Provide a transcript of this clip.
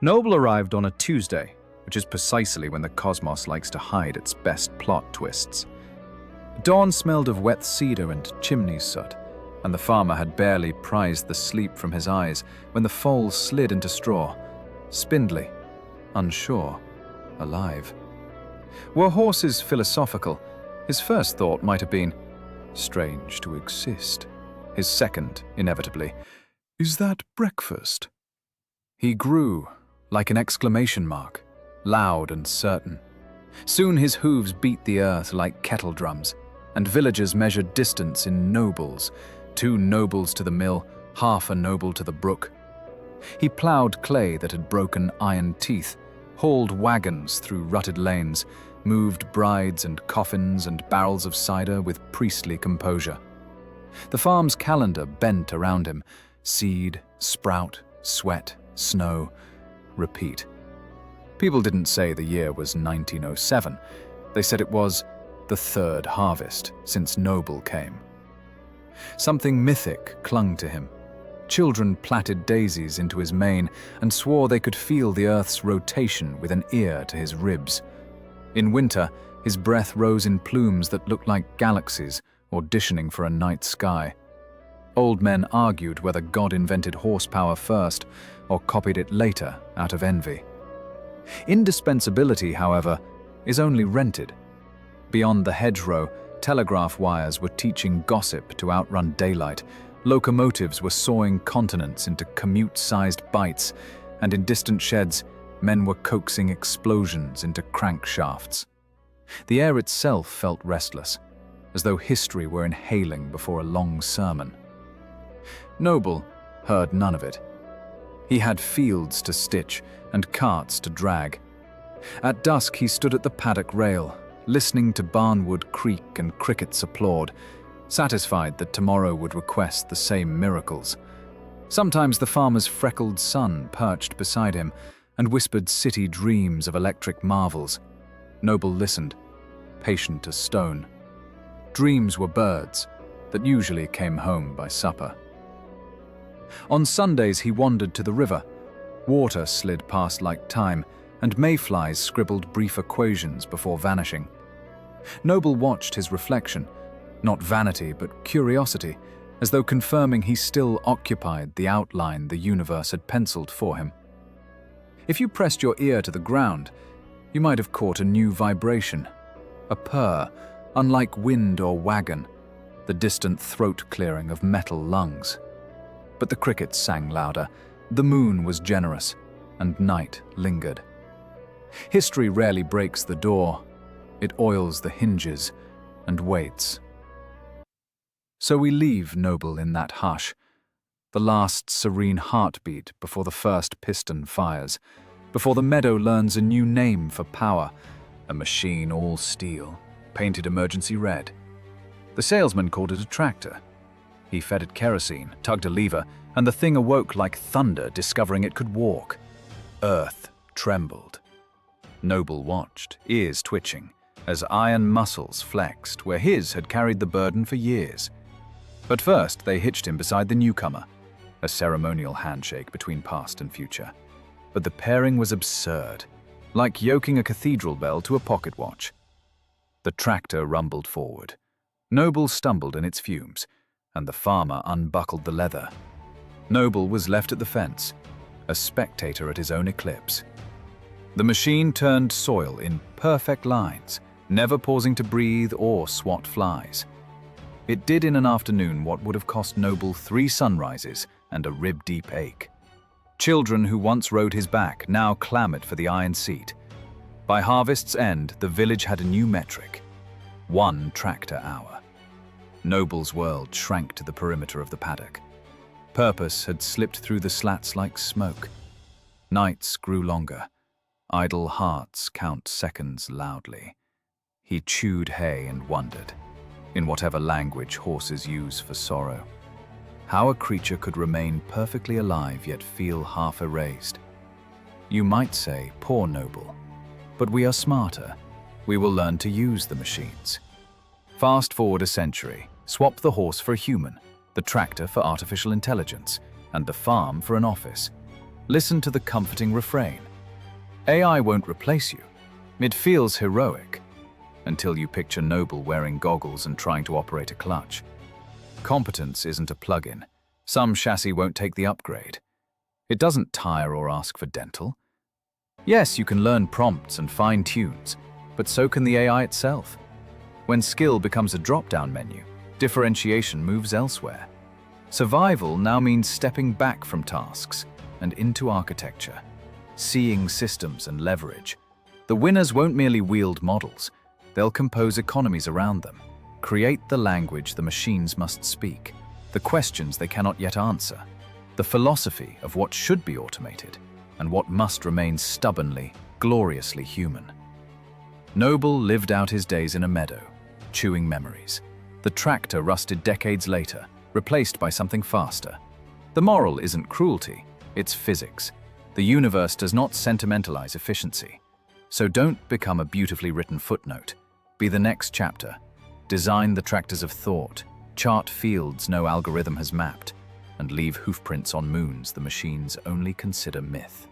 Noble arrived on a Tuesday, which is precisely when the cosmos likes to hide its best plot twists. Dawn smelled of wet cedar and chimney soot, and the farmer had barely prized the sleep from his eyes when the foal slid into straw, spindly, unsure, alive. Were horses philosophical, his first thought might have been, strange to exist. His second, inevitably, is that breakfast? He grew, like an exclamation mark, loud and certain. Soon his hooves beat the earth like kettle drums, and villagers measured distance in nobles, 2 nobles to the mill, half a noble to the brook. He ploughed clay that had broken iron teeth, hauled wagons through rutted lanes, moved brides and coffins and barrels of cider with priestly composure. The farm's calendar bent around him, seed, sprout, sweat, snow, repeat. People didn't say the year was 1907. They said it was the 3rd harvest since Noble came. Something mythic clung to him. Children plaited daisies into his mane and swore they could feel the earth's rotation with an ear to his ribs. In winter, his breath rose in plumes that looked like galaxies auditioning for a night sky. Old men argued whether God invented horsepower first or copied it later out of envy. Indispensability, however, is only rented. Beyond the hedgerow, telegraph wires were teaching gossip to outrun daylight, locomotives were sawing continents into commute-sized bites, and in distant sheds, men were coaxing explosions into crankshafts. The air itself felt restless, as though history were inhaling before a long sermon. Noble heard none of it. He had fields to stitch and carts to drag. At dusk he stood at the paddock rail, listening to barnwood creak and crickets applaud, satisfied that tomorrow would request the same miracles. Sometimes the farmer's freckled son perched beside him and whispered city dreams of electric marvels. Noble listened, patient as stone. Dreams were birds that usually came home by supper. On Sundays he wandered to the river. Water slid past like time, and mayflies scribbled brief equations before vanishing. Noble watched his reflection, not vanity but curiosity, as though confirming he still occupied the outline the universe had penciled for him. If you pressed your ear to the ground, you might have caught a new vibration, a purr, unlike wind or wagon, the distant throat clearing of metal lungs. But the crickets sang louder, the moon was generous, and night lingered. History rarely breaks the door. It oils the hinges and waits. So we leave Noble in that hush, the last serene heartbeat before the first piston fires, before the meadow learns a new name for power, a machine all steel, painted emergency red. The salesman called it a tractor. He fed it kerosene, tugged a lever, and the thing awoke like thunder, discovering it could walk. Earth trembled. Noble watched, ears twitching, as iron muscles flexed where his had carried the burden for years. But first they hitched him beside the newcomer, a ceremonial handshake between past and future. But the pairing was absurd, like yoking a cathedral bell to a pocket watch. The tractor rumbled forward. Noble stumbled in its fumes, and the farmer unbuckled the leather. Noble was left at the fence, a spectator at his own eclipse. The machine turned soil in perfect lines, never pausing to breathe or swat flies. It did in an afternoon what would have cost Noble 3 sunrises and a rib-deep ache. Children who once rode his back now clamored for the iron seat. By harvest's end, the village had a new metric: 1 tractor hour. Noble's world shrank to the perimeter of the paddock. Purpose had slipped through the slats like smoke. Nights grew longer. Idle hearts count seconds loudly. He chewed hay and wondered, in whatever language horses use for sorrow, how a creature could remain perfectly alive yet feel half erased. You might say, poor Noble, but we are smarter. We will learn to use the machines. Fast forward a century, swap the horse for a human, the tractor for artificial intelligence, and the farm for an office. Listen to the comforting refrain. AI won't replace you. It feels heroic, until you picture Noble wearing goggles and trying to operate a clutch. Competence isn't a plug-in. Some chassis won't take the upgrade. It doesn't tire or ask for dental. Yes, you can learn prompts and fine tunes, but so can the AI itself. When skill becomes a drop-down menu, differentiation moves elsewhere. Survival now means stepping back from tasks and into architecture, seeing systems and leverage. The winners won't merely wield models, they'll compose economies around them, create the language the machines must speak, the questions they cannot yet answer, the philosophy of what should be automated and what must remain stubbornly, gloriously human. Noble lived out his days in a meadow, chewing memories. The tractor rusted decades later, replaced by something faster. The moral isn't cruelty, it's physics. The universe does not sentimentalize efficiency. So don't become a beautifully written footnote. Be the next chapter. Design the tractors of thought, chart fields no algorithm has mapped, and leave hoofprints on moons the machines only consider myth.